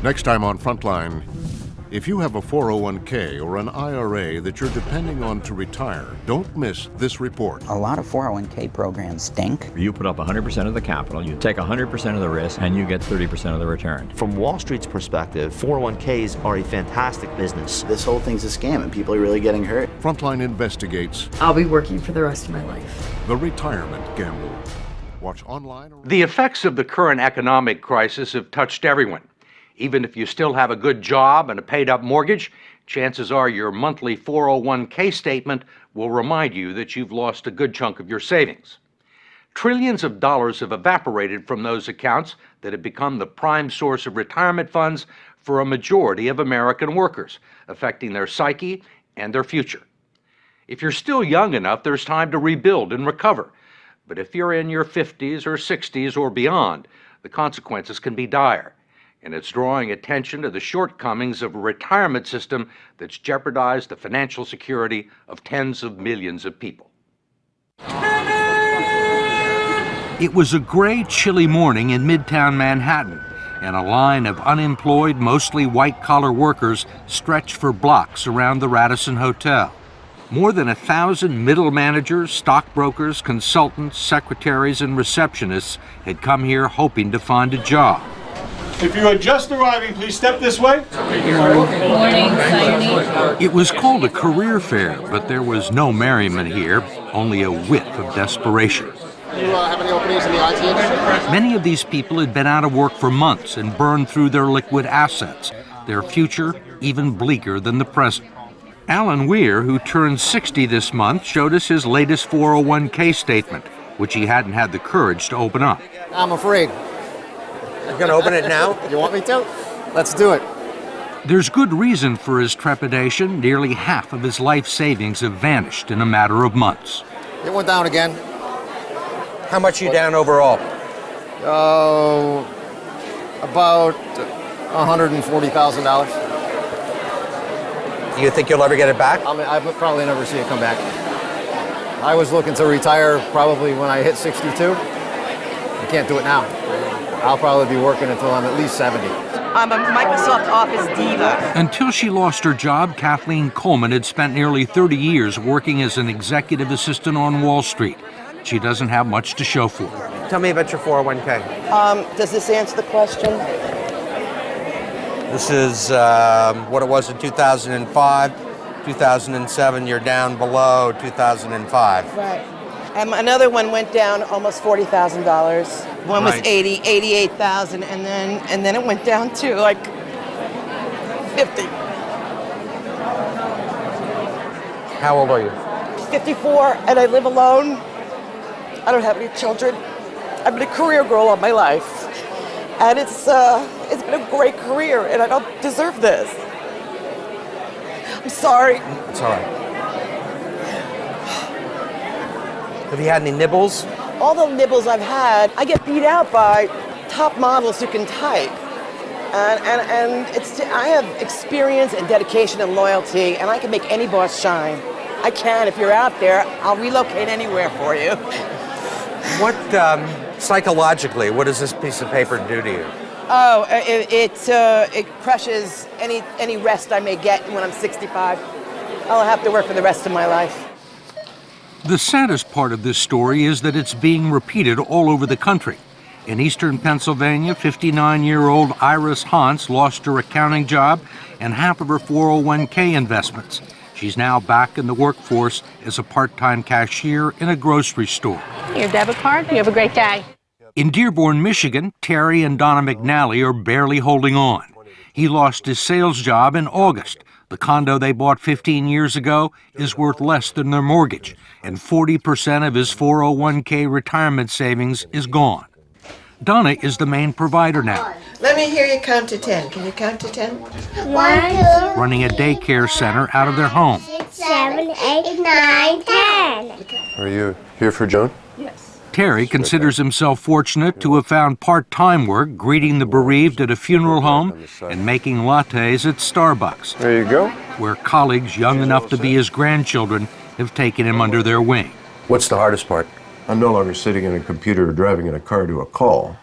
Next time on Frontline, if you have a 401k or an IRA that you're depending on to retire, don't miss this report. A lot of 401k programs stink. You put up 100% of the capital, you take 100% of the risk, and you get 30% of the return. From Wall Street's perspective, 401ks are a fantastic business. This whole thing's a scam and people are really getting hurt. Frontline investigates I'll be working for the rest of my life. the retirement gamble. Watch online. The effects of the current economic crisis have touched everyone. Even if you still have a good job and a paid-up mortgage, chances are your monthly 401k statement will remind you that you've lost a good chunk of your savings. Trillions of dollars have evaporated from those accounts that have become the prime source of retirement funds for a majority of American workers, affecting their psyche and their future. If you're still young enough, there's time to rebuild and recover. But if you're in your 50s or 60s or beyond, the consequences can be dire. And it's drawing attention to the shortcomings of a retirement system that's jeopardized the financial security of tens of millions of people. It was a gray, chilly morning in Midtown Manhattan, and a line of unemployed, mostly white-collar workers stretched for blocks around the Radisson Hotel. More than 1,000 middle managers, stockbrokers, consultants, secretaries, and receptionists had come here hoping to find a job. If you are just arriving, please step this way. Good morning. It was called a career fair, but there was no merriment here, only a whiff of desperation. Do you have any openings in the IT industry? Many of these people had been out of work for months and burned through their liquid assets, their future even bleaker than the present. Alan Weir, who turned 60 this month, showed us his latest 401k statement, which he hadn't had the courage to open up. I'm afraid. You're going to open it now? You want me to? Let's do it. There's good reason for his trepidation. Nearly half of his life savings have vanished in a matter of months. It went down again. How much are you down overall? Oh, about $140,000. Do you think you'll ever get it back? I mean, I'll probably never see it come back. I was looking to retire probably when I hit 62. I can't do it now. I'll probably be working until I'm at least 70. I'm a Microsoft Office diva. Until she lost her job, Kathleen Coleman had spent nearly 30 years working as an executive assistant on Wall Street. She doesn't have much to show for it. Tell me about your 401k. Does this answer the question? This is what it was in 2005. 2007, you're down below 2005. Right. Another one went down almost $40,000. One was Right. 88,000, and then it went down to like 50. How old are you? 54, and I live alone. I don't have any children. I've been a career girl all my life, and it's been a great career, and I don't deserve this. I'm sorry. It's all right. Have you had any nibbles? All the nibbles I've had, I get beat out by top models who can type. And I have experience and dedication and loyalty, and I can make any boss shine. I can. If you're out there, I'll relocate anywhere for you. What, psychologically, what does this piece of paper do to you? Oh, it crushes any rest I may get when I'm 65. I'll have to work for the rest of my life. The saddest part of this story is that it's being repeated all over the country. In eastern Pennsylvania, 59-year-old Iris Hans lost her accounting job and half of her 401k investments. She's now back in the workforce as a part-time cashier in a grocery store. Your debit card. You have a great day. In Dearborn, Michigan, Terry and Donna McNally are barely holding on. He lost his sales job in August. The condo they bought 15 years ago is worth less than their mortgage, and 40% of his 401k retirement savings is gone. Donna is the main provider now. Let me hear you count to 10. Can you count to 10? 1, 2, running a daycare center out of their home. 6, 7, 8, 9, 10. Are you here for Joan? Yes. Terry considers himself fortunate to have found part-time work greeting the bereaved at a funeral home and making lattes at Starbucks. There you go. Where colleagues young enough to be his grandchildren have taken him under their wing. What's the hardest part? I'm no longer sitting in a computer or driving in a car to a call.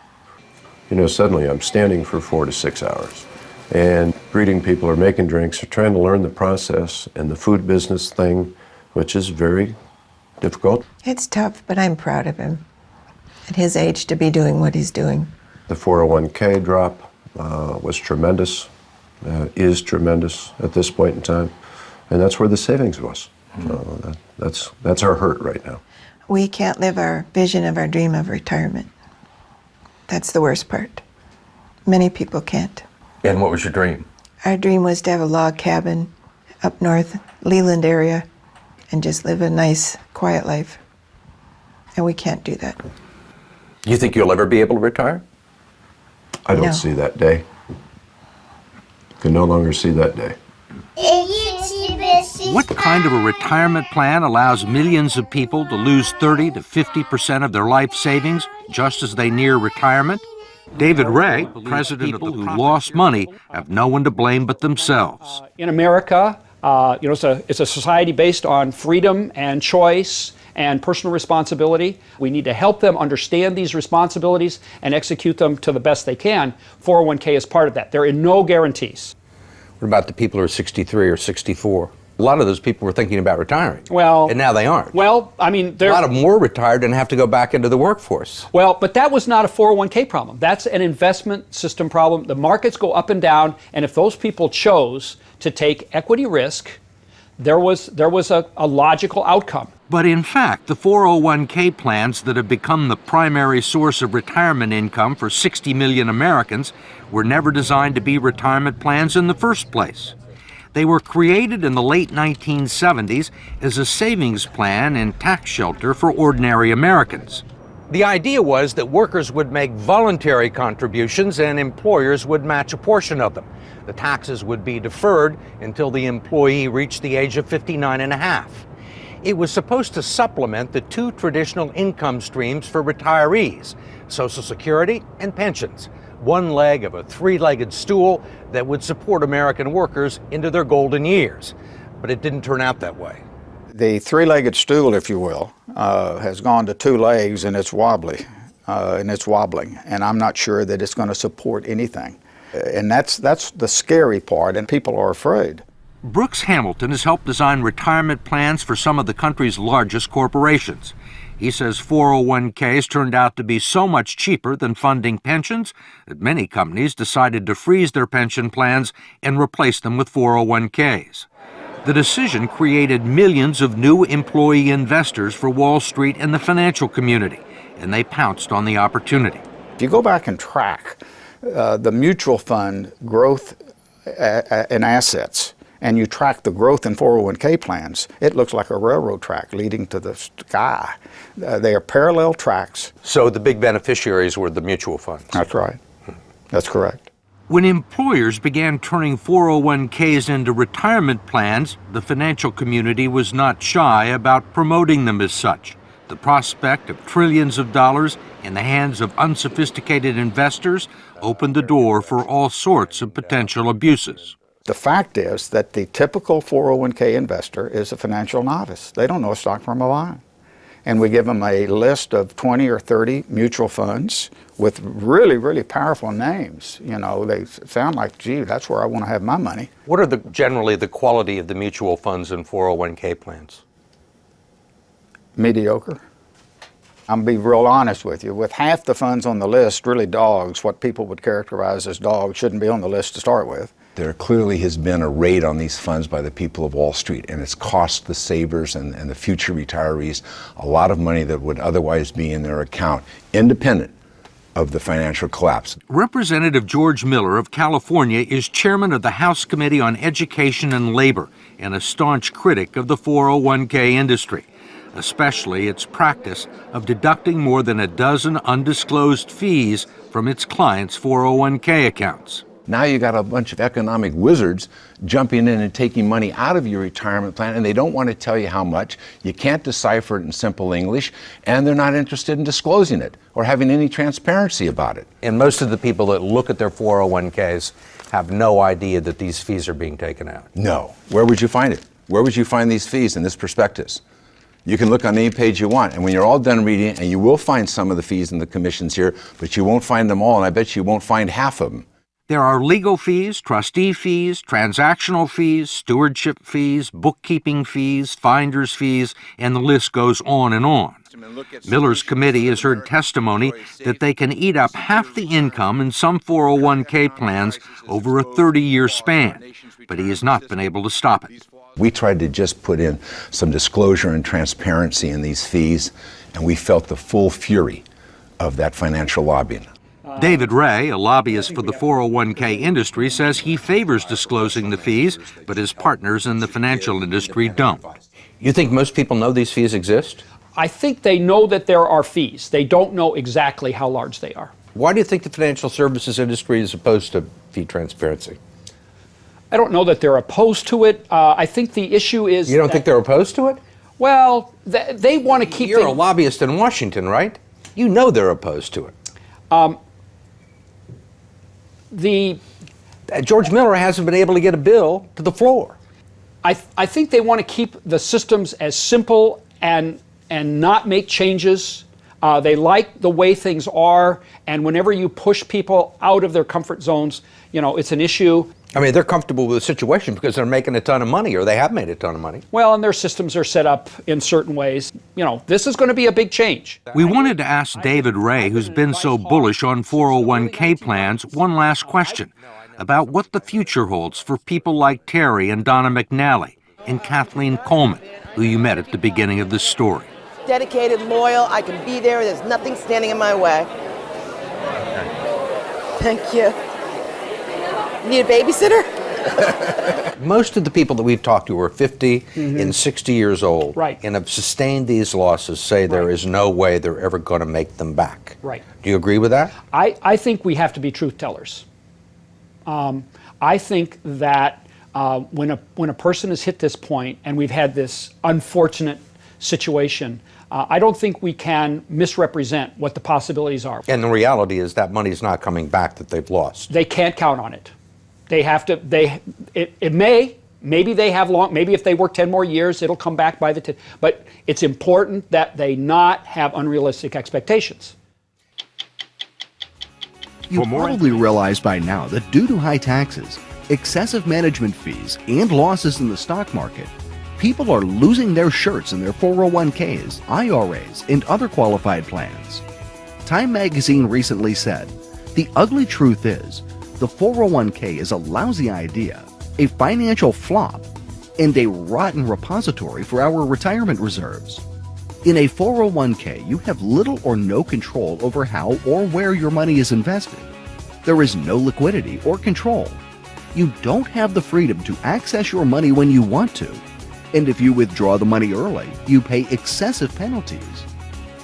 You know, suddenly I'm standing for 4 to 6 hours. and greeting people or making drinks or trying to learn the process and the food business thing, which is very difficult. It's tough, but I'm proud of him at his age to be doing what he's doing. The 401k drop was tremendous, is tremendous at this point in time, and that's where the savings was. So that's our hurt right now. We can't live our vision of our dream of retirement. That's the worst part. Many people can't. And what was your dream? Our dream was to have a log cabin up north, Leland area, and just live a nice, quiet life. And we can't do that. You think you'll ever be able to retire? I don't see that day. Can no longer see that day. What kind of a retirement plan allows millions of people to lose 30 to 50% of their life savings just as they near retirement? David Ray, president of the who lost money, have no one to blame but themselves. In America, it's a society based on freedom and choice and personal responsibility. We need to help them understand these responsibilities and execute them to the best they can. 401k is part of that. There are no guarantees. What about the people who are 63 or 64? A lot of those people were thinking about retiring. Well, and now they aren't. Well, I mean, a lot of them were retired and have to go back into the workforce. Well, but that was not a 401k problem. That's an investment system problem. The markets go up and down, and if those people chose to take equity risk, there was a logical outcome. But in fact, the 401k plans that have become the primary source of retirement income for 60 million Americans were never designed to be retirement plans in the first place. They were created in the late 1970s as a savings plan and tax shelter for ordinary Americans. The idea was that workers would make voluntary contributions and employers would match a portion of them. The taxes would be deferred until the employee reached the age of 59 and a half. It was supposed to supplement the two traditional income streams for retirees, Social Security and pensions, one leg of a three-legged stool that would support American workers into their golden years. But it didn't turn out that way. The three-legged stool, if you will, has gone to two legs, and it's wobbly, and it's wobbling, and I'm not sure that it's going to support anything. And that's the scary part, and people are afraid. Brooks Hamilton has helped design retirement plans for some of the country's largest corporations. He says 401ks turned out to be so much cheaper than funding pensions that many companies decided to freeze their pension plans and replace them with 401ks. The decision created millions of new employee investors for Wall Street and the financial community, and they pounced on the opportunity. If you go back and track the mutual fund growth in assets, and you track the growth in 401k plans, it looks like a railroad track leading to the sky. They are parallel tracks. So the big beneficiaries were the mutual funds. That's right. That's correct. When employers began turning 401ks into retirement plans, the financial community was not shy about promoting them as such. The prospect of trillions of dollars in the hands of unsophisticated investors opened the door for all sorts of potential abuses. The fact is that the typical 401k investor is a financial novice. They don't know a stock from a bond. And we give them a list of 20 or 30 mutual funds with really, really powerful names. You know, they sound like, gee, that's where I want to have my money. What are generally the quality of the mutual funds and 401k plans? Mediocre. I'm be real honest with you. With half the funds on the list, really dogs, what people would characterize as dogs, shouldn't be on the list to start with. There clearly has been a raid on these funds by the people of Wall Street, and it's cost the savers and the future retirees a lot of money that would otherwise be in their account, independent of the financial collapse. Representative George Miller of California is chairman of the House Committee on Education and Labor and a staunch critic of the 401k industry, especially its practice of deducting more than a dozen undisclosed fees from its clients' 401k accounts. Now you got a bunch of economic wizards jumping in and taking money out of your retirement plan, and they don't want to tell you how much. You can't decipher it in simple English, and they're not interested in disclosing it or having any transparency about it. And most of the people that look at their 401ks have no idea that these fees are being taken out. No. Where would you find it? Where would you find these fees in this prospectus? You can look on any page you want, and when you're all done reading it, and you will find some of the fees and the commissions here, but you won't find them all, and I bet you won't find half of them. There are legal fees, trustee fees, transactional fees, stewardship fees, bookkeeping fees, finder's fees, and the list goes on and on. Miller's committee has heard testimony that they can eat up half the income in some 401k plans over a 30-year span, but he has not been able to stop it. We tried to just put in some disclosure and transparency in these fees, and we felt the full fury of that financial lobbying. David Ray, a lobbyist for the 401k industry, says he favors disclosing the fees, but his partners in the financial industry don't. You think most people know these fees exist? I think they know that there are fees. They don't know exactly how large they are. Why do you think the financial services industry is opposed to fee transparency? I don't know that they're opposed to it. I think the issue is... You don't think they're opposed to it? Well, they want to keep... You're a lobbyist in Washington, right? You know they're opposed to it. George Miller hasn't been able to get a bill to the floor. I think they want to keep the systems as simple and not make changes. They like the way things are, and whenever you push people out of their comfort zones, it's an issue. I mean, they're comfortable with the situation because they're making a ton of money, or they have made a ton of money. Well, and their systems are set up in certain ways. This is going to be a big change. We wanted to ask David Ray, who's been so bullish on 401k plans, one last question about what the future holds for people like Terry and Donna McNally and Kathleen Coleman, who you met at the beginning of this story. Dedicated, loyal, I can be there. There's nothing standing in my way. Thank you. Need a babysitter? Most of the people that we've talked to are 50 and 60 years old, and have sustained these losses, say there is no way they're ever going to make them back. Right. Do you agree with that? I think we have to be truth tellers. I think that when a person has hit this point, and we've had this unfortunate situation, I don't think we can misrepresent what the possibilities are. And the reality is that money's not coming back that they've lost. They can't count on it. They have to, maybe they have maybe if they work 10 more years, it'll come back by the 10, but it's important that they not have unrealistic expectations. You probably realize by now that due to high taxes, excessive management fees, and losses in the stock market, people are losing their shirts in their 401ks, IRAs, and other qualified plans. Time magazine recently said, "The ugly truth is, the 401k is a lousy idea, a financial flop, and a rotten repository for our retirement reserves." In a 401k, you have little or no control over how or where your money is invested. There is no liquidity or control. You don't have the freedom to access your money when you want to. And if you withdraw the money early, you pay excessive penalties.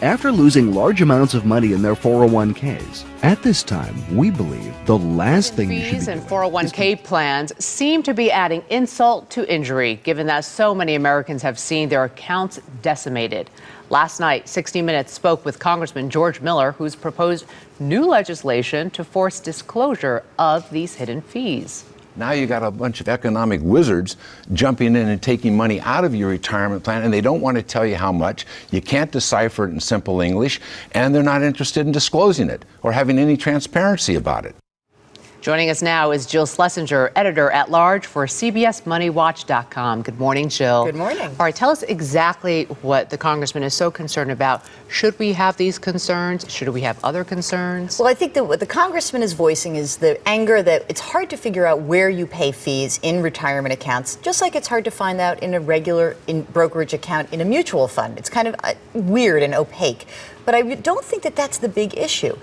After losing large amounts of money in their 401ks, at this time, we believe the last thing you should be doing. Fees and 401k plans seem to be adding insult to injury, given that so many Americans have seen their accounts decimated. Last night, 60 Minutes spoke with Congressman George Miller, who's proposed new legislation to force disclosure of these hidden fees. Now you got a bunch of economic wizards jumping in and taking money out of your retirement plan, and they don't want to tell you how much. You can't decipher it in simple English, and they're not interested in disclosing it or having any transparency about it. Joining us now is Jill Schlesinger, editor-at-large for CBSMoneyWatch.com. Good morning, Jill. Good morning. All right, tell us exactly what the congressman is so concerned about. Should we have these concerns? Should we have other concerns? Well, I think that what the congressman is voicing is the anger that it's hard to figure out where you pay fees in retirement accounts, just like it's hard to find out in a regular brokerage account in a mutual fund. It's kind of weird and opaque. But I don't think that that's the big issue.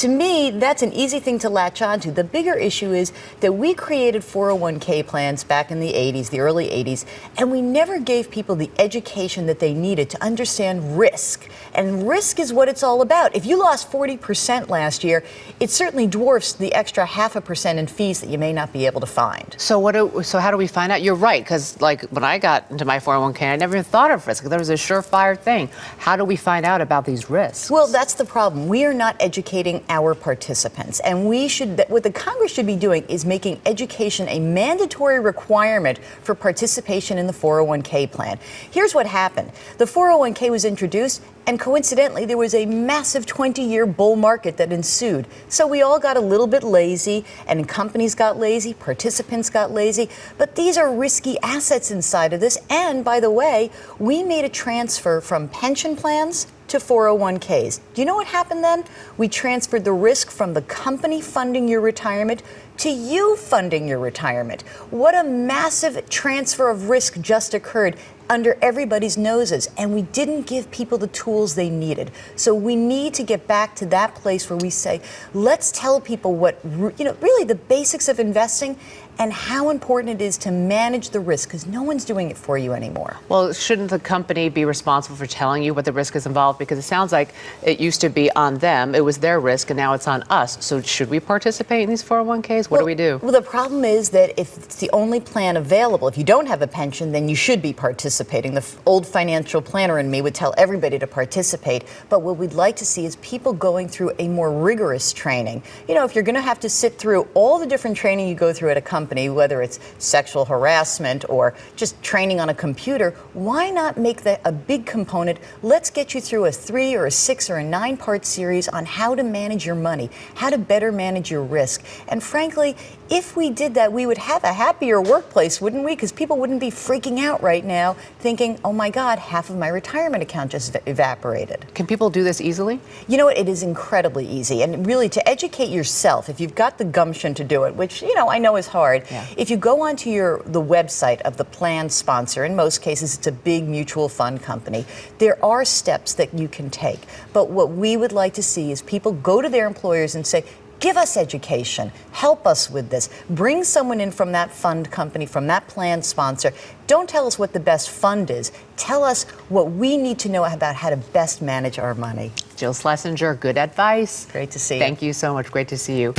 To me, that's an easy thing to latch onto. The bigger issue is that we created 401k plans back in the 80s, the early 80s, and we never gave people the education that they needed to understand risk. And risk is what it's all about. If you lost 40% last year, it certainly dwarfs the extra 0.5% in fees that you may not be able to find. So how do we find out? You're right, because like when I got into my 401k, I never even thought of risk. There was a surefire thing. How do we find out about these risks? Well, that's the problem. We are not educating our participants, and what the Congress should be doing is making education a mandatory requirement for participation in the 401k plan. Here's what happened. The 401k was introduced, And coincidentally, there was a massive 20-year bull market that ensued. So we all got a little bit lazy, and companies got lazy, participants got lazy. But these are risky assets inside of this. And by the way, we made a transfer from pension plans to 401ks. Do you know what happened then? We transferred the risk from the company funding your retirement to you funding your retirement. What a massive transfer of risk just occurred under everybody's noses, and we didn't give people the tools they needed. So we need to get back to that place where we say, let's tell people what, really the basics of investing and how important it is to manage the risk, because no one's doing it for you anymore. Well, shouldn't the company be responsible for telling you what the risk is involved? Because it sounds like it used to be on them, it was their risk, and now it's on us. So should we participate in these 401ks? What do we do? Well, the problem is that if it's the only plan available, if you don't have a pension, then you should be participating. The old financial planner in me would tell everybody to participate. But what we'd like to see is people going through a more rigorous training. If you're going to have to sit through all the different training you go through at a company, whether it's sexual harassment or just training on a computer, why not make that a big component? Let's get you through a 3 or a 6 or a 9-part series on how to manage your money, how to better manage your risk. And frankly, if we did that, we would have a happier workplace, wouldn't we? Because people wouldn't be freaking out right now thinking, oh my God, half of my retirement account just evaporated. Can people do this easily? You know what? It is incredibly easy. And really, to educate yourself, if you've got the gumption to do it, which, I know is hard, if you go onto the website of the plan sponsor, in most cases it's a big mutual fund company, there are steps that you can take. But what we would like to see is people go to their employers and say, give us education. Help us with this. Bring someone in from that fund company, from that plan sponsor. Don't tell us what the best fund is. Tell us what we need to know about how to best manage our money. Jill Schlesinger, good advice. Great to see you. Thank you so much. Great to see you.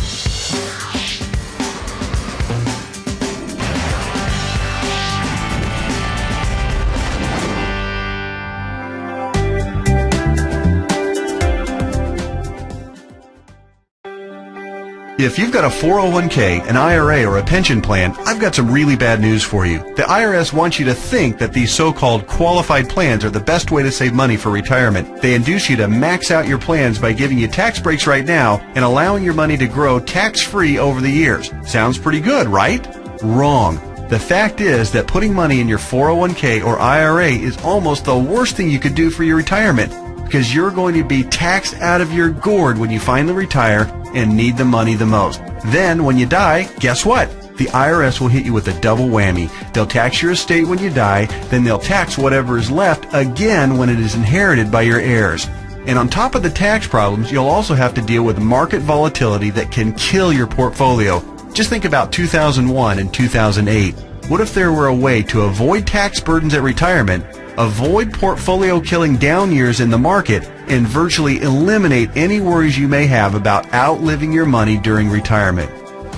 If you've got a 401k, an IRA, or a pension plan, I've got some really bad news for you. The IRS wants you to think that these so-called qualified plans are the best way to save money for retirement. They induce you to max out your plans by giving you tax breaks right now and allowing your money to grow tax-free over the years. Sounds pretty good, right? Wrong. The fact is that putting money in your 401k or IRA is almost the worst thing you could do for your retirement, because you're going to be taxed out of your gourd when you finally retire and need the money the most. Then, when you die, guess what? The IRS will hit you with a double whammy. They'll tax your estate when you die, then they'll tax whatever is left again when it is inherited by your heirs. And on top of the tax problems, you'll also have to deal with market volatility that can kill your portfolio. Just think about 2001 and 2008. What if there were a way to avoid tax burdens at retirement, avoid portfolio-killing down years in the market, and virtually eliminate any worries you may have about outliving your money during retirement?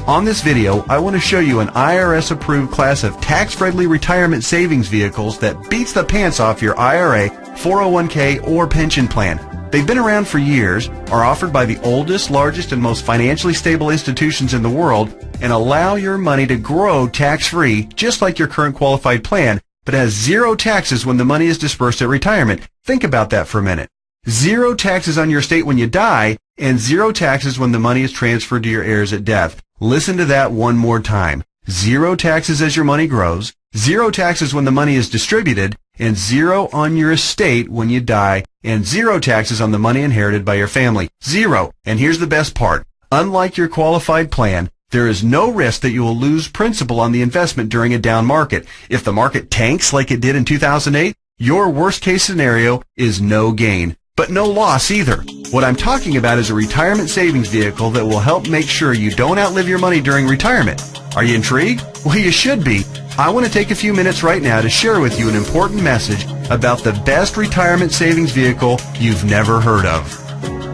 On this video, I want to show you an IRS-approved class of tax-friendly retirement savings vehicles that beats the pants off your IRA, 401k, or pension plan. They've been around for years, are offered by the oldest, largest, and most financially stable institutions in the world, and allow your money to grow tax-free, just like your current qualified plan, but has zero taxes when the money is dispersed at retirement. Think about that for a minute. Zero taxes on your estate when you die, and zero taxes when the money is transferred to your heirs at death. Listen to that one more time. Zero taxes as your money grows, zero taxes when the money is distributed, and zero on your estate when you die, and zero taxes on the money inherited by your family. Zero. And here's the best part. Unlike your qualified plan, there is no risk that you will lose principal on the investment during a down market. If the market tanks like it did in 2008, your worst case scenario is no gain, but no loss either. What I'm talking about is a retirement savings vehicle that will help make sure you don't outlive your money during retirement. Are you intrigued? Well, you should be. I want to take a few minutes right now to share with you an important message about the best retirement savings vehicle you've never heard of.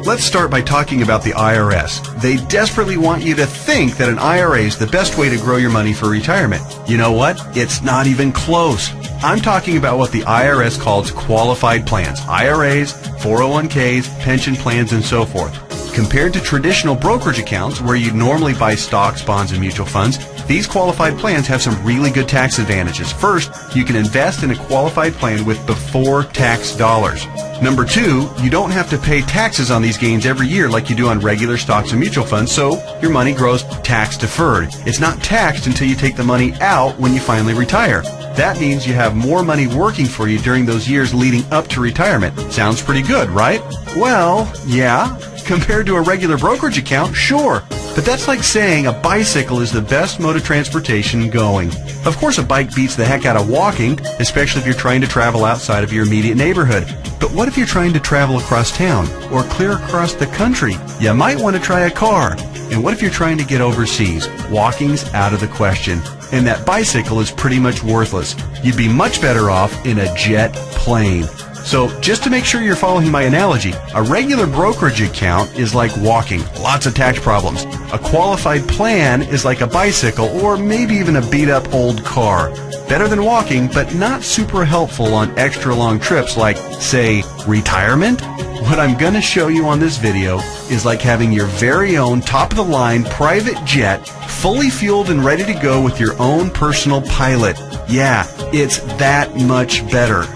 Let's start by talking about the IRS. They desperately want you to think that an IRA is the best way to grow your money for retirement. You know what? It's not even close. I'm talking about what the IRS calls qualified plans, IRAs, 401ks, pension plans, and so forth. Compared to traditional brokerage accounts where you normally buy stocks, bonds, and mutual funds, these qualified plans have some really good tax advantages. First, you can invest in a qualified plan with before tax dollars. Number two, you don't have to pay taxes on these gains every year like you do on regular stocks and mutual funds, so your money grows tax deferred. It's not taxed until you take the money out when you finally retire. That means you have more money working for you during those years leading up to retirement. Sounds pretty good, right? Well, yeah. Compared to a regular brokerage account, sure. But that's like saying a bicycle is the best mode of transportation going. Of course, a bike beats the heck out of walking, especially if you're trying to travel outside of your immediate neighborhood. But what if you're trying to travel across town or clear across the country? You might want to try a car. And what if you're trying to get overseas? Walking's out of the question. And that bicycle is pretty much worthless. You'd be much better off in a jet plane. So just to make sure you're following my analogy, a regular brokerage account is like walking, lots of tax problems. A qualified plan is like a bicycle or maybe even a beat-up old car. Better than walking, but not super helpful on extra long trips like, say, retirement. What I'm going to show you on this video is like having your very own top-of-the-line private jet, fully fueled and ready to go with your own personal pilot. Yeah, it's that much better.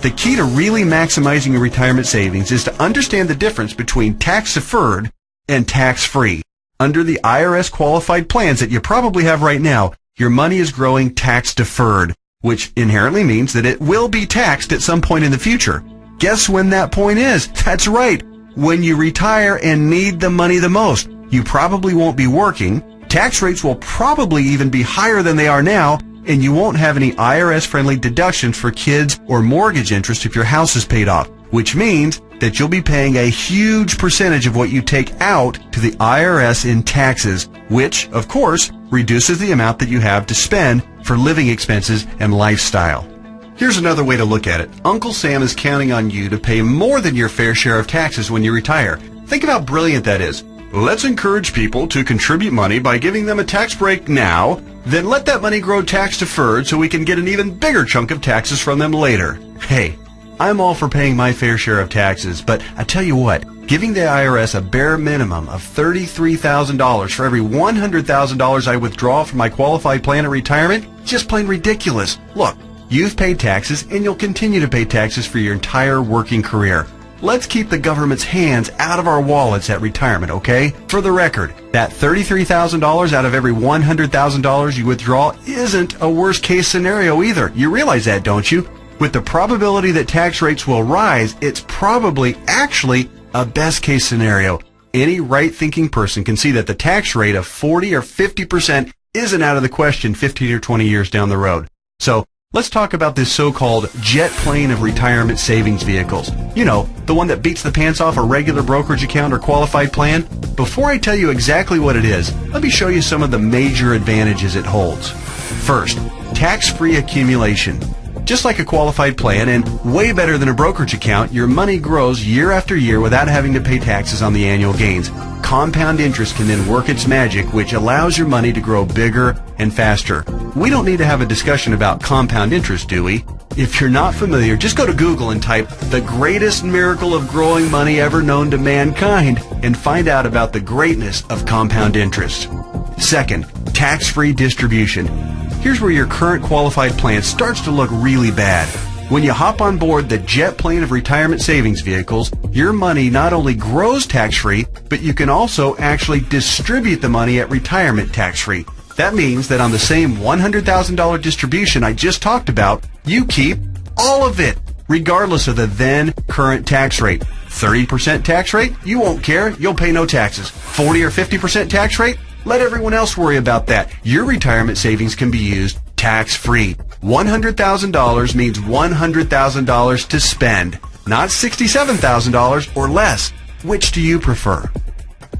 The key to really maximizing your retirement savings is to understand the difference between tax-deferred and tax-free. Under the IRS qualified plans that you probably have right now, your money is growing tax-deferred, which inherently means that it will be taxed at some point in the future. Guess when that point is? That's right, when you retire and need the money the most. You probably won't be working, tax rates will probably even be higher than they are now, and you won't have any IRS-friendly deductions for kids or mortgage interest if your house is paid off, which means that you'll be paying a huge percentage of what you take out to the IRS in taxes, which, of course, reduces the amount that you have to spend for living expenses and lifestyle. Here's another way to look at it. Uncle Sam is counting on you to pay more than your fair share of taxes when you retire. Think of how brilliant that is. Let's encourage people to contribute money by giving them a tax break now, then let that money grow tax deferred so we can get an even bigger chunk of taxes from them later. Hey, I'm all for paying my fair share of taxes, but I tell you what, giving the IRS a bare minimum of $33,000 for every $100,000 I withdraw from my qualified plan at retirement is just plain ridiculous. Look, you've paid taxes and you'll continue to pay taxes for your entire working career. Let's keep the government's hands out of our wallets at retirement, okay? For the record, that $33,000 out of every $100,000 you withdraw isn't a worst-case scenario either. You realize that, don't you? With the probability that tax rates will rise, it's probably actually a best-case scenario. Any right-thinking person can see that the tax rate of 40 or 50% isn't out of the question 15 or 20 years down the road. So, let's talk about this so-called jet plane of retirement savings vehicles. You know, the one that beats the pants off a regular brokerage account or qualified plan. Before I tell you exactly what it is, let me show you some of the major advantages it holds. First, tax-free accumulation. Just like a qualified plan and way better than a brokerage account, your money grows year after year without having to pay taxes on the annual gains. Compound interest can then work its magic, which allows your money to grow bigger and faster. We don't need to have a discussion about compound interest, do we? If you're not familiar, just go to Google and type "the greatest miracle of growing money ever known to mankind" and find out about the greatness of compound interest. Second, tax-free distribution. Here's where your current qualified plan starts to look really bad. When you hop on board the jet plane of retirement savings vehicles, your money not only grows tax-free, but you can also actually distribute the money at retirement tax-free. That means that on the same $100,000 distribution I just talked about, you keep all of it, regardless of the then current tax rate. 30% tax rate? You won't care. You'll pay no taxes. 40 or 50% tax rate? Let everyone else worry about that. Your retirement savings can be used tax-free. $100,000 means $100,000 to spend, not $67,000 or less. Which do you prefer?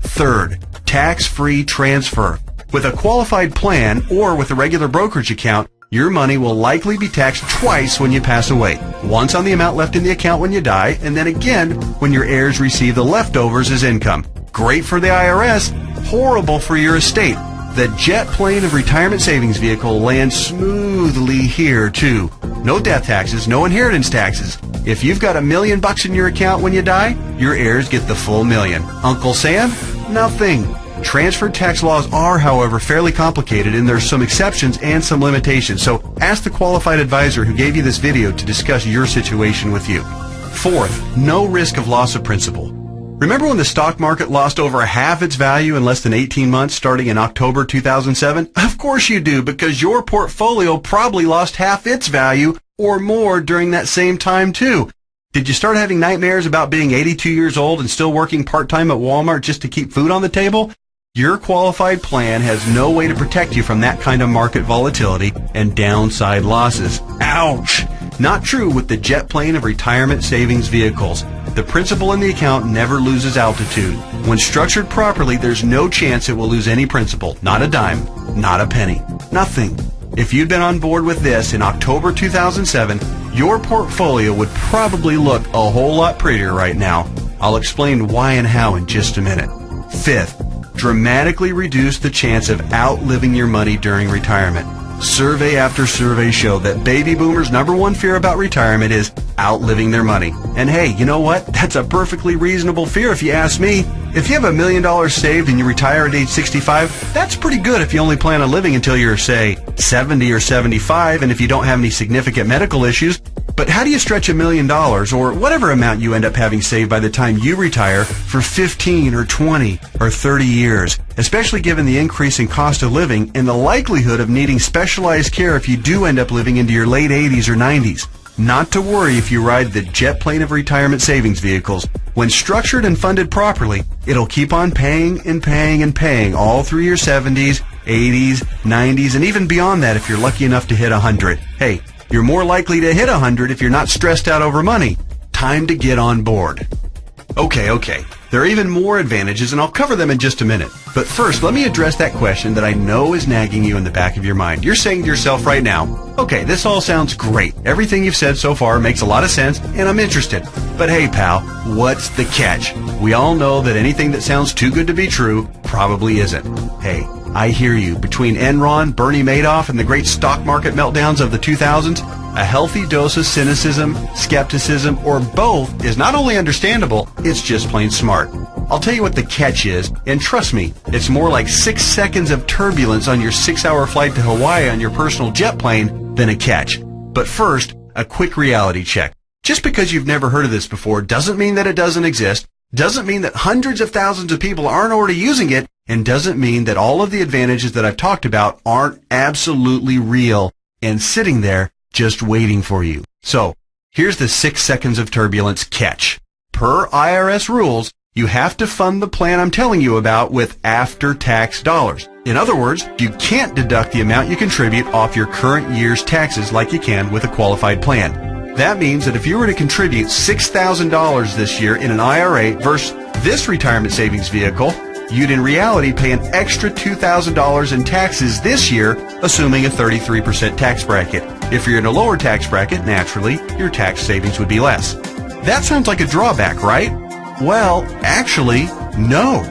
Third, tax-free transfer. With a qualified plan or with a regular brokerage account, your money will likely be taxed twice when you pass away. Once on the amount left in the account when you die, and then again when your heirs receive the leftovers as income. Great for the IRS, horrible for your estate. The jet plane of retirement savings vehicle lands smoothly here, too. No death taxes, no inheritance taxes. If you've got $1 million in your account when you die, your heirs get the full $1 million. Uncle Sam? Nothing. Transferred tax laws are, however, fairly complicated, and there's some exceptions and some limitations. So ask the qualified advisor who gave you this video to discuss your situation with you. Fourth, no risk of loss of principal. Remember when the stock market lost over half its value in less than 18 months starting in October 2007? Of course you do, because your portfolio probably lost half its value or more during that same time too. Did you start having nightmares about being 82 years old and still working part-time at Walmart just to keep food on the table? Your qualified plan has no way to protect you from that kind of market volatility and downside losses. Ouch! Not true with the jet plane of retirement savings vehicles. The principal in the account never loses altitude. When structured properly, there's no chance it will lose any principal. Not a dime. Not a penny. Nothing. If you'd been on board with this in October 2007, your portfolio would probably look a whole lot prettier right now. I'll explain why and how in just a minute. Fifth, dramatically reduce the chance of outliving your money during retirement. Survey after survey show that baby boomers' #1 fear about retirement is outliving their money. And hey, you know what? That's a perfectly reasonable fear if you ask me. If you have $1 million saved and you retire at age 65, that's pretty good if you only plan on living until you're, say, 70 or 75, and if you don't have any significant medical issues. But how do you stretch $1 million, or whatever amount you end up having saved by the time you retire, for 15 or 20 or 30 years, especially given the increase in cost of living and the likelihood of needing specialized care if you do end up living into your late 80s or 90s? Not to worry if you ride the jet plane of retirement savings vehicles. When structured and funded properly, it'll keep on paying and paying and paying all through your 70s, 80s, 90s, and even beyond that if you're lucky enough to hit 100. Hey, you're more likely to hit 100 if you're not stressed out over money. Time to get on board. Okay. There are even more advantages, and I'll cover them in just a minute. But first, let me address that question that I know is nagging you in the back of your mind. You're saying to yourself right now, okay, this all sounds great. Everything you've said so far makes a lot of sense, and I'm interested. But hey, pal, what's the catch? We all know that anything that sounds too good to be true probably isn't. Hey, I hear you. Between Enron, Bernie Madoff, and the great stock market meltdowns of the 2000s, a healthy dose of cynicism, skepticism, or both is not only understandable, it's just plain smart. I'll tell you what the catch is, and trust me, it's more like 6 seconds of turbulence on your 6-hour flight to Hawaii on your personal jet plane than a catch. But first, a quick reality check. Just because you've never heard of this before doesn't mean that it doesn't exist, doesn't mean that hundreds of thousands of people aren't already using it, and doesn't mean that all of the advantages that I've talked about aren't absolutely real and sitting there just waiting for you. So, here's the 6 seconds of turbulence catch. Per IRS rules, you have to fund the plan I'm telling you about with after-tax dollars. In other words, you can't deduct the amount you contribute off your current year's taxes like you can with a qualified plan. That means that if you were to contribute $6,000 this year in an IRA versus this retirement savings vehicle, you'd in reality pay an extra $2,000 in taxes this year, assuming a 33% tax bracket. If you're in a lower tax bracket, naturally, your tax savings would be less. That sounds like a drawback, right? Well, actually, no.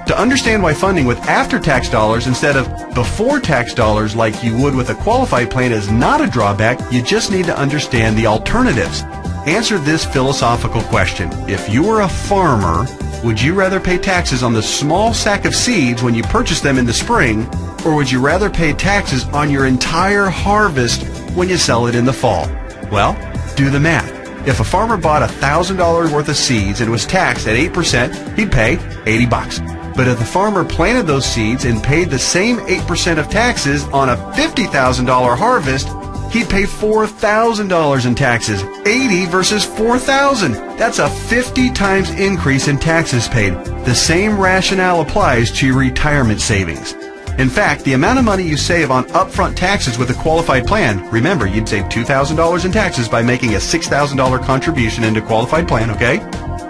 To understand why funding with after-tax dollars instead of before-tax dollars like you would with a qualified plan is not a drawback, you just need to understand the alternatives. Answer this philosophical question. If you were a farmer, would you rather pay taxes on the small sack of seeds when you purchase them in the spring, or would you rather pay taxes on your entire harvest when you sell it in the fall? Well, do the math. If a farmer bought $1,000 worth of seeds and was taxed at 8%, he'd pay $80. But if the farmer planted those seeds and paid the same 8% of taxes on a $50,000 harvest, he'd pay $4,000 in taxes. 80 versus 4,000. That's a 50 times increase in taxes paid. The same rationale applies to your retirement savings. In fact, the amount of money you save on upfront taxes with a qualified plan, remember, you'd save $2,000 in taxes by making a $6,000 contribution into a qualified plan, okay?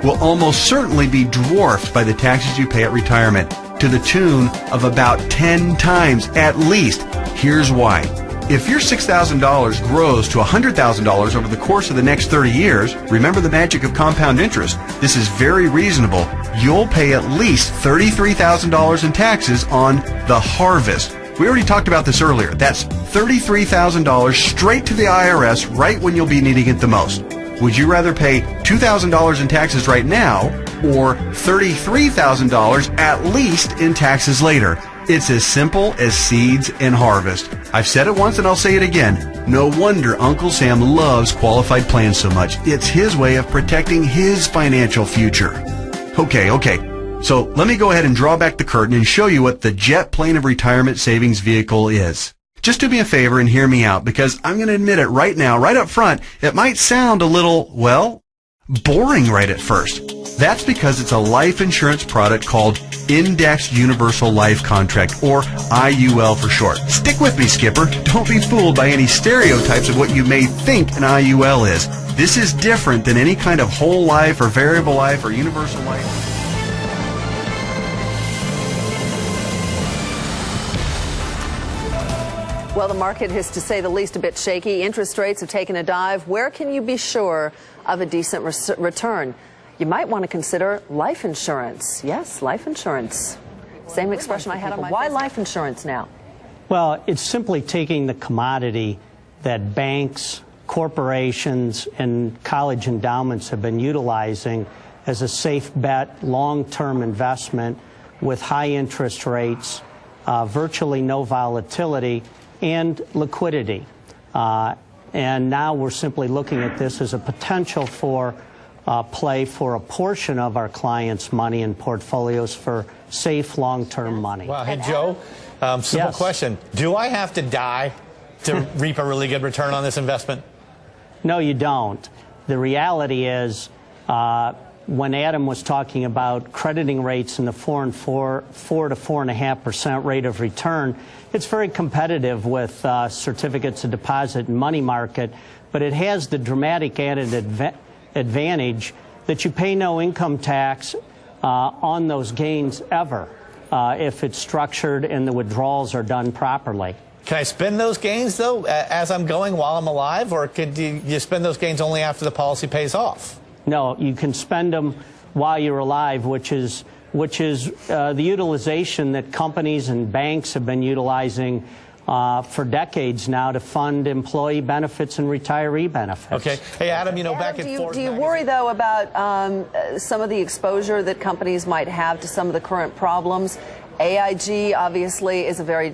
Will almost certainly be dwarfed by the taxes you pay at retirement, to the tune of about 10 times at least. Here's why. If your $6,000 grows to $100,000 over the course of the next 30 years, remember the magic of compound interest. This is very reasonable. You'll pay at least $33,000 in taxes on the harvest. We already talked about this earlier. That's $33,000 straight to the IRS right when you'll be needing it the most. Would you rather pay $2,000 in taxes right now or $33,000 at least in taxes later? It's as simple as seeds and harvest. I've said it once and I'll say it again. No wonder Uncle Sam loves qualified plans so much. It's his way of protecting his financial future. Okay. So let me go ahead and draw back the curtain and show you what the jet plane of retirement savings vehicle is. Just do me a favor and hear me out, because I'm going to admit it right now, right up front, it might sound a little, well, boring right at first. That's because it's a life insurance product called Indexed Universal Life Contract, or IUL for short. Stick with me, Skipper. Don't be fooled by any stereotypes of what you may think an IUL is. This is different than any kind of whole life or variable life or universal life. Well, the market is, to say the least, a bit shaky. Interest rates have taken a dive. Where can you be sure of a decent return? You might want to consider life insurance. Yes, life insurance. Same expression I had on my face. Why life insurance now? Well, it's simply taking the commodity that banks, corporations, and college endowments have been utilizing as a safe bet, long-term investment with high interest rates, virtually no volatility, and liquidity. And now we're simply looking at this as a potential for play for a portion of our clients' money and portfolios for safe long-term money. Wow. Hey, Joe, simple question. Do I have to die to reap a really good return on this investment? No, you don't. The reality is, when Adam was talking about crediting rates in the 4 to 4.5% rate of return, it's very competitive with certificates of deposit and money market, but it has the dramatic added advantage that you pay no income tax on those gains ever if it's structured and the withdrawals are done properly. Can I spend those gains, though, as I'm going while I'm alive, or could you spend those gains only after the policy pays off? No, you can spend them while you're alive, which is the utilization that companies and banks have been utilizing for decades now to fund employee benefits and retiree benefits. Okay. Hey, Adam, back at Ford. Do you worry, though, about some of the exposure that companies might have to some of the current problems? AIG obviously is a very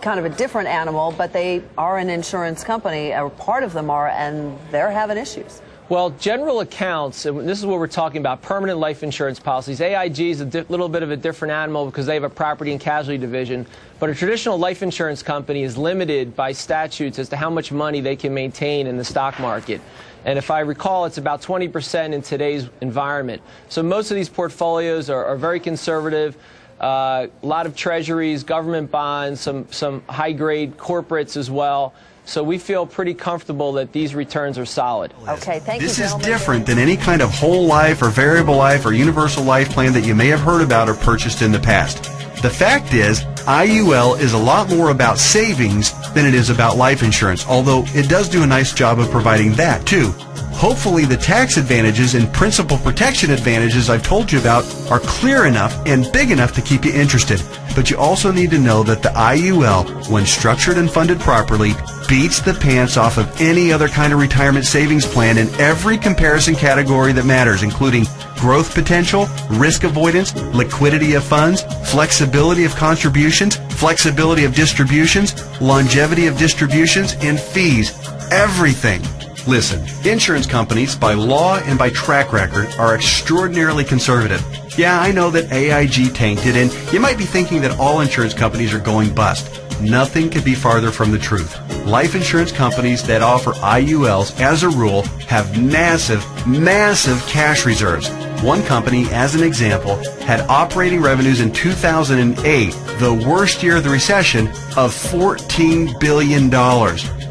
kind of a different animal, but they are an insurance company, or part of them are, and they're having issues. Well, general accounts, and this is what we're talking about, permanent life insurance policies. AIG is a little bit of a different animal because they have a property and casualty division. But a traditional life insurance company is limited by statutes as to how much money they can maintain in the stock market. And if I recall, it's about 20% in today's environment. So most of these portfolios are very conservative. A lot of treasuries, government bonds, some high-grade corporates as well. So we feel pretty comfortable that these returns are solid. Okay, thank you, This is gentlemen. different than any kind of whole life or variable life or universal life plan that you may have heard about or purchased in the past. The fact is, IUL is a lot more about savings than it is about life insurance, although it does do a nice job of providing that too. Hopefully the tax advantages and principal protection advantages I've told you about are clear enough and big enough to keep you interested. But you also need to know that the IUL, when structured and funded properly, beats the pants off of any other kind of retirement savings plan in every comparison category that matters, including growth potential, risk avoidance, liquidity of funds, flexibility of contributions, flexibility of distributions, longevity of distributions, and fees. Everything. Listen, insurance companies, by law and by track record, are extraordinarily conservative. Yeah, I know that AIG tanked it, and you might be thinking that all insurance companies are going bust. Nothing could be farther from the truth. Life insurance companies that offer IULs, as a rule, have massive, massive cash reserves. One company, as an example, had operating revenues in 2008, the worst year of the recession, of $14 billion.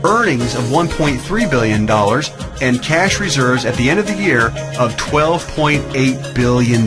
Earnings of $1.3 billion, and cash reserves at the end of the year of $12.8 billion.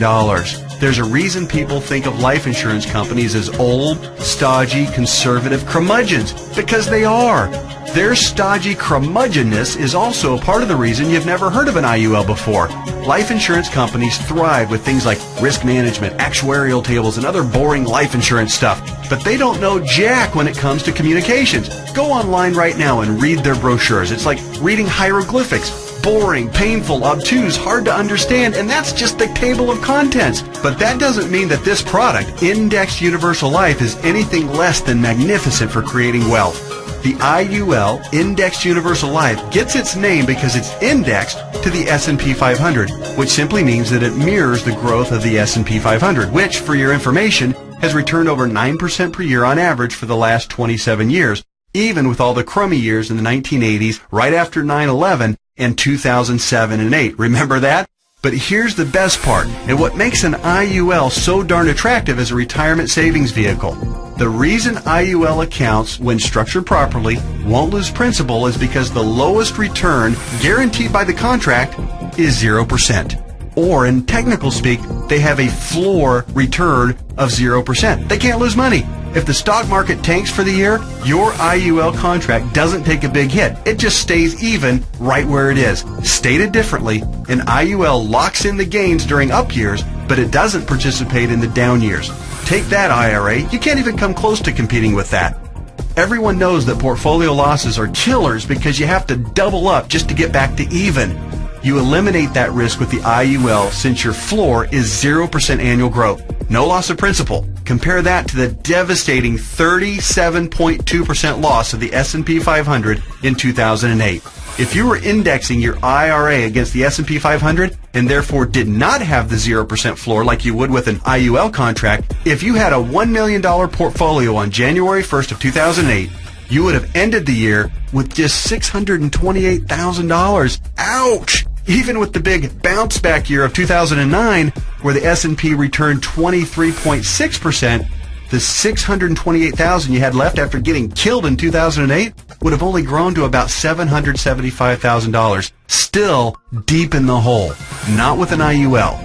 There's a reason people think of life insurance companies as old, stodgy, conservative curmudgeons, because they are. Their stodgy curmudgeonness is also a part of the reason you've never heard of an IUL before. Life insurance companies thrive with things like risk management, actuarial tables, and other boring life insurance stuff. But they don't know jack when it comes to communications. Go online right now and read their brochures. It's like reading hieroglyphics. boring, painful, obtuse, hard to understand, and that's just the table of contents. But that doesn't mean that this product, Indexed Universal Life, is anything less than magnificent for creating wealth. The IUL, Indexed Universal Life, gets its name because it's indexed to the S&P 500, which simply means that it mirrors the growth of the S&P 500, which, for your information, has returned over 9% per year on average for the last 27 years, even with all the crummy years in the 1980s, right after 9/11, and 2007 and 8. Remember that? But here's the best part, and what makes an IUL so darn attractive as a retirement savings vehicle. The reason IUL accounts, when structured properly, won't lose principal is because the lowest return guaranteed by the contract is 0%. Or, in technical speak, they have a floor return of 0%. They can't lose money. If the stock market tanks for the year, your IUL contract doesn't take a big hit. It just stays even right where it is. Stated differently, an IUL locks in the gains during up years, but it doesn't participate in the down years. Take that, IRA. You can't even come close to competing with that. Everyone knows that portfolio losses are killers because you have to double up just to get back to even. You eliminate that risk with the IUL since your floor is 0% annual growth. No loss of principal. Compare that to the devastating 37.2% loss of the S&P 500 in 2008. If you were indexing your IRA against the S&P 500 and therefore did not have the 0% floor like you would with an IUL contract, if you had a $1 million portfolio on January 1st of 2008, you would have ended the year with just $628,000. Ouch! Even with the big bounce back year of 2009, where the S&P returned 23.6%, the $628,000 you had left after getting killed in 2008 would have only grown to about $775,000. Still deep in the hole. Not with an IUL.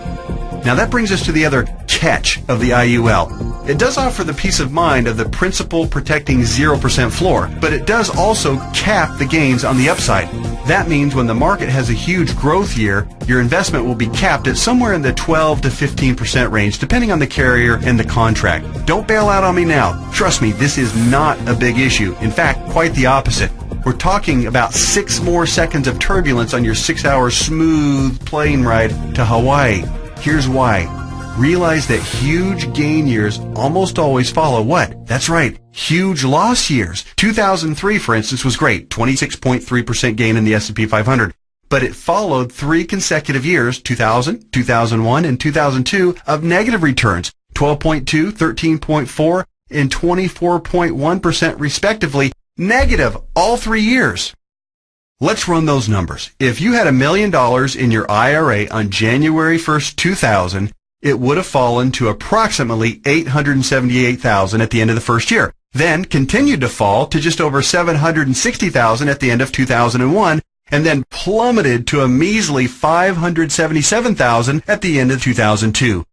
Now that brings us to the other catch of the IUL. It does offer the peace of mind of the principal protecting 0% floor, but it does also cap the gains on the upside. That means when the market has a huge growth year, your investment will be capped at somewhere in the 12 to 15% range, depending on the carrier and the contract. Don't bail out on me now. Trust me, this is not a big issue. In fact, quite the opposite. We're talking about 6 more seconds of turbulence on your 6-hour smooth plane ride to Hawaii. Here's why. Realize that huge gain years almost always follow what? That's right, huge loss years. 2003, for instance, was great, 26.3% gain in the S&P 500. But it followed 3 consecutive years, 2000, 2001, and 2002, of negative returns, 12.2, 13.4, and 24.1% respectively, negative all 3 years. Let's run those numbers. If you had $1 million in your IRA on January 1st, 2000, it would have fallen to approximately $878,000 at the end of the first year, then continued to fall to just over $760,000 at the end of 2001, and then plummeted to a measly $577,000 at the end of 2002.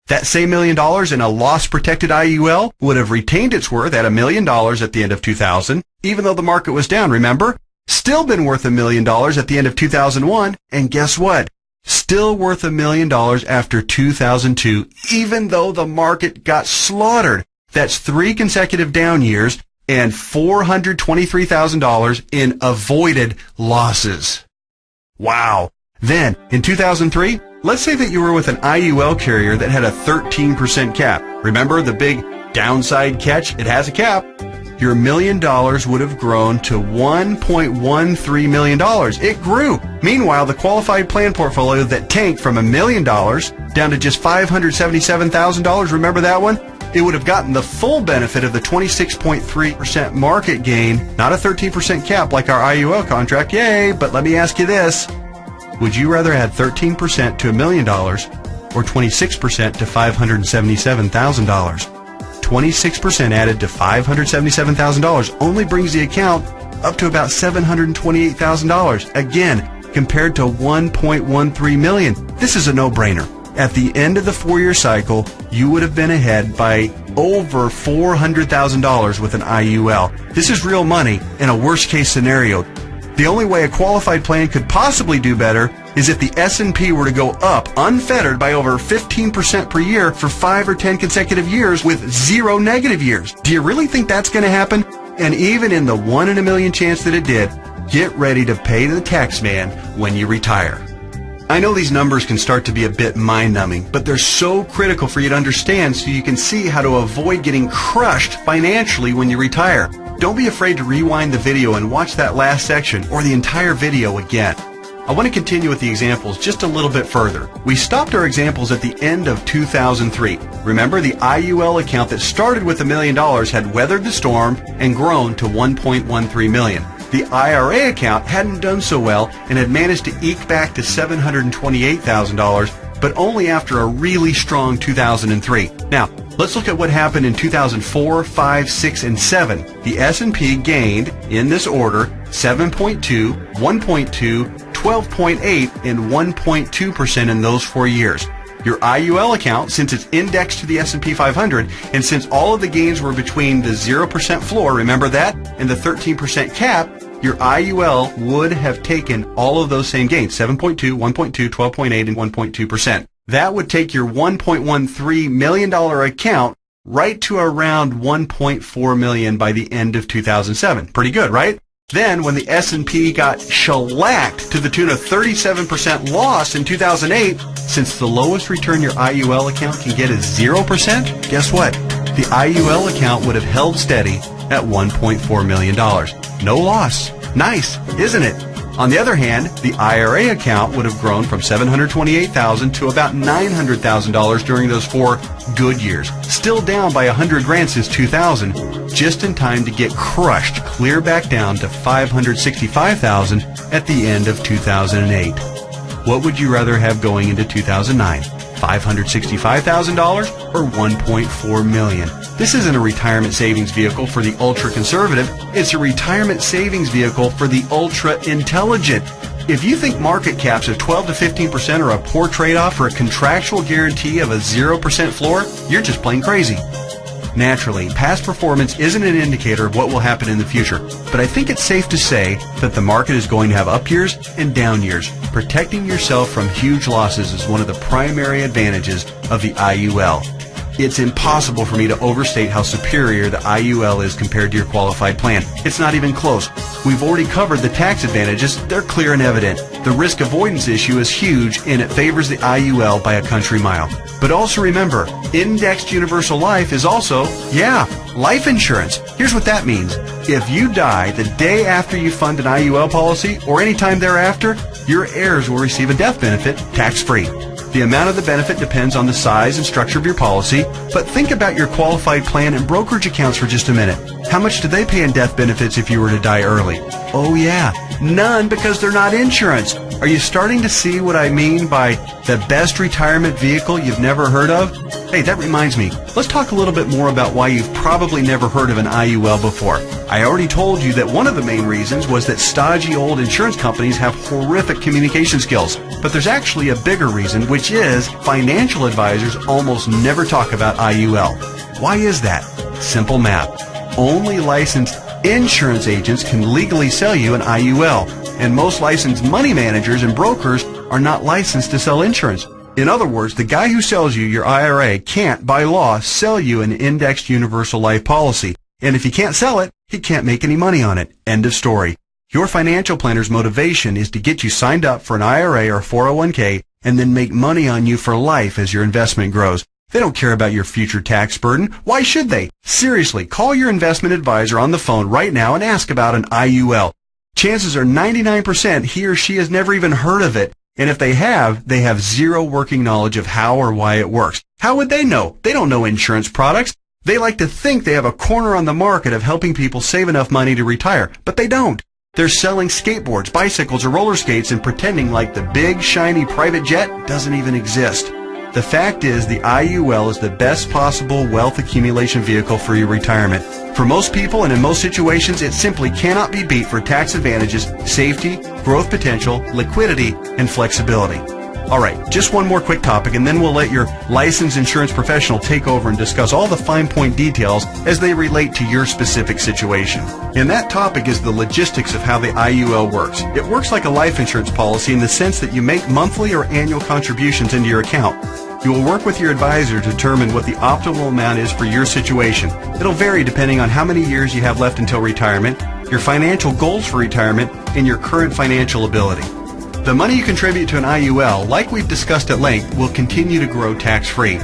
That same $1 million in a loss-protected IUL would have retained its worth at $1 million at the end of 2000, even though the market was down, remember? Still been worth $1 million at the end of 2001, and guess what? Still worth $1 million after 2002, even though the market got slaughtered. That's 3 consecutive down years and $423,000 in avoided losses. Wow. Then, in 2003, let's say that you were with an IUL carrier that had a 13% cap. Remember the big downside catch? It has a cap. Your $1 million would have grown to $1.13 million. It grew. Meanwhile, the qualified plan portfolio that tanked from $1 million down to just $577,000, remember that one? It would have gotten the full benefit of the 26.3% market gain, not a 13% cap like our IUL contract. Yay! But let me ask you this. Would you rather add 13% to $1 million or 26% to $577,000? 26% added to $577,000 only brings the account up to about $728,000. Again, compared to $1.13 million. This is a no-brainer. At the end of the 4-year cycle, you would have been ahead by over $400,000 with an IUL. This is real money in a worst-case scenario. The only way a qualified plan could possibly do better is if the S&P were to go up unfettered by over 15% per year for 5 or 10 consecutive years with 0 negative years. Do you really think that's going to happen? And even in the 1 in a million chance that it did, get ready to pay the tax man when you retire. I know these numbers can start to be a bit mind-numbing, but they're so critical for you to understand so you can see how to avoid getting crushed financially when you retire. Don't be afraid to rewind the video and watch that last section or the entire video again. I want to continue with the examples just a little bit further. We stopped our examples at the end of 2003. Remember, the IUL account that started with $1 million had weathered the storm and grown to $1.13 million. The IRA account hadn't done so well and had managed to eke back to $728,000, but only after a really strong 2003. Now, let's look at what happened in 2004, 5, 6, and 7. The S&P gained, in this order, 7.2, 1.2, 12.8, and 1.2% in those 4 years. Your IUL account, since it's indexed to the S&P 500, and since all of the gains were between the 0% floor, remember that, and the 13% cap, your IUL would have taken all of those same gains, 7.2, 1.2, 12.8, and 1.2%. That would take your $1.13 million account right to around $1.4 million by the end of 2007. Pretty good, right? Then, when the S&P got shellacked to the tune of 37% loss in 2008, since the lowest return your IUL account can get is 0%, guess what? The IUL account would have held steady at $1.4 million. No loss. Nice, isn't it? On the other hand, the IRA account would have grown from $728,000 to about $900,000 during those 4 good years. Still down by $100,000 since 2000, just in time to get crushed clear back down to $565,000 at the end of 2008. What would you rather have going into 2009? $565,000 or $1.4 million? This isn't a retirement savings vehicle for the ultra-conservative. It's a retirement savings vehicle for the ultra-intelligent. If you think market caps of 12 to 15% are a poor trade-off for a contractual guarantee of a 0% floor, you're just plain crazy. Naturally, past performance isn't an indicator of what will happen in the future, but I think it's safe to say that the market is going to have up years and down years. Protecting yourself from huge losses is one of the primary advantages of the IUL. It's impossible for me to overstate how superior the IUL is compared to your qualified plan. It's not even close. We've already covered the tax advantages. They're clear and evident. The risk avoidance issue is huge, and it favors the IUL by a country mile. But also remember, indexed universal life is also, life insurance. Here's what that means. If you die the day after you fund an IUL policy or any time thereafter, your heirs will receive a death benefit tax-free. The amount of the benefit depends on the size and structure of your policy, but think about your qualified plan and brokerage accounts for just a minute. How much do they pay in death benefits if you were to die early? Oh yeah, none, because they're not insurance. Are you starting to see what I mean by the best retirement vehicle you've never heard of? Hey, that reminds me. Let's talk a little bit more about why you've probably never heard of an IUL before. I already told you that one of the main reasons was that stodgy old insurance companies have horrific communication skills. But there's actually a bigger reason, which is financial advisors almost never talk about IUL. Why is that? Simple math. Only licensed insurance agents can legally sell you an IUL, and most licensed money managers and brokers are not licensed to sell insurance. In other words, the guy who sells you your IRA can't, by law, sell you an indexed universal life policy. And if he can't sell it, he can't make any money on it. End of story. Your financial planner's motivation is to get you signed up for an IRA or 401k and then make money on you for life as your investment grows. They don't care about your future tax burden. Why should they? Seriously, call your investment advisor on the phone right now and ask about an IUL. Chances are 99% he or she has never even heard of it. And if they have zero working knowledge of how or why it works. How would they know? They don't know insurance products. They like to think they have a corner on the market of helping people save enough money to retire, but they don't. They're selling skateboards, bicycles, or roller skates and pretending like the big, shiny private jet doesn't even exist. The fact is, the IUL is the best possible wealth accumulation vehicle for your retirement. For most people and in most situations, it simply cannot be beat for tax advantages, safety, growth potential, liquidity, and flexibility. All right, just one more quick topic, and then we'll let your licensed insurance professional take over and discuss all the fine point details as they relate to your specific situation. And that topic is the logistics of how the IUL works. It works like a life insurance policy in the sense that you make monthly or annual contributions into your account. You will work with your advisor to determine what the optimal amount is for your situation. It'll vary depending on how many years you have left until retirement, your financial goals for retirement, and your current financial ability. The money you contribute to an IUL, like we've discussed at length, will continue to grow tax-free.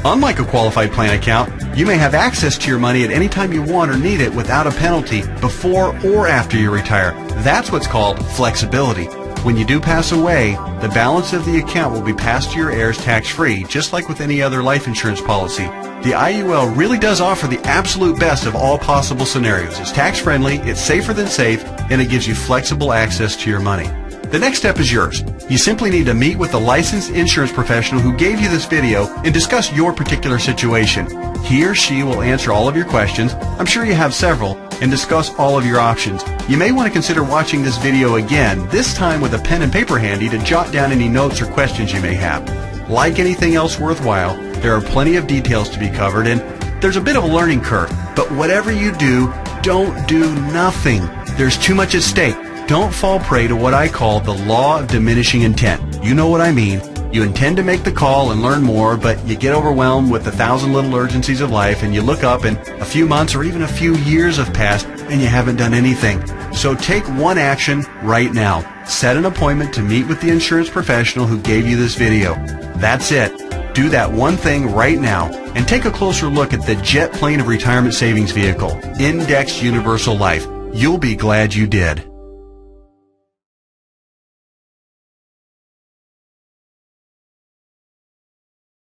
Unlike a qualified plan account, you may have access to your money at any time you want or need it without a penalty before or after you retire. That's what's called flexibility. When you do pass away, the balance of the account will be passed to your heirs tax-free, just like with any other life insurance policy. The IUL really does offer the absolute best of all possible scenarios. It's tax-friendly, it's safer than safe, and it gives you flexible access to your money. The next step is yours. You simply need to meet with a licensed insurance professional who gave you this video and discuss your particular situation. He or she will answer all of your questions, I'm sure you have several, and discuss all of your options. You may want to consider watching this video again, this time with a pen and paper handy to jot down any notes or questions you may have. Like anything else worthwhile, there are plenty of details to be covered and there's a bit of a learning curve. But whatever you do, don't do nothing. There's too much at stake. Don't fall prey to what I call the law of diminishing intent. You know what I mean. You intend to make the call and learn more, but you get overwhelmed with 1,000 little urgencies of life and you look up and a few months or even a few years have passed and you haven't done anything. So take one action right now. Set an appointment to meet with the insurance professional who gave you this video. That's it. Do that one thing right now and take a closer look at the jet plane of retirement savings vehicle, Indexed Universal Life. You'll be glad you did.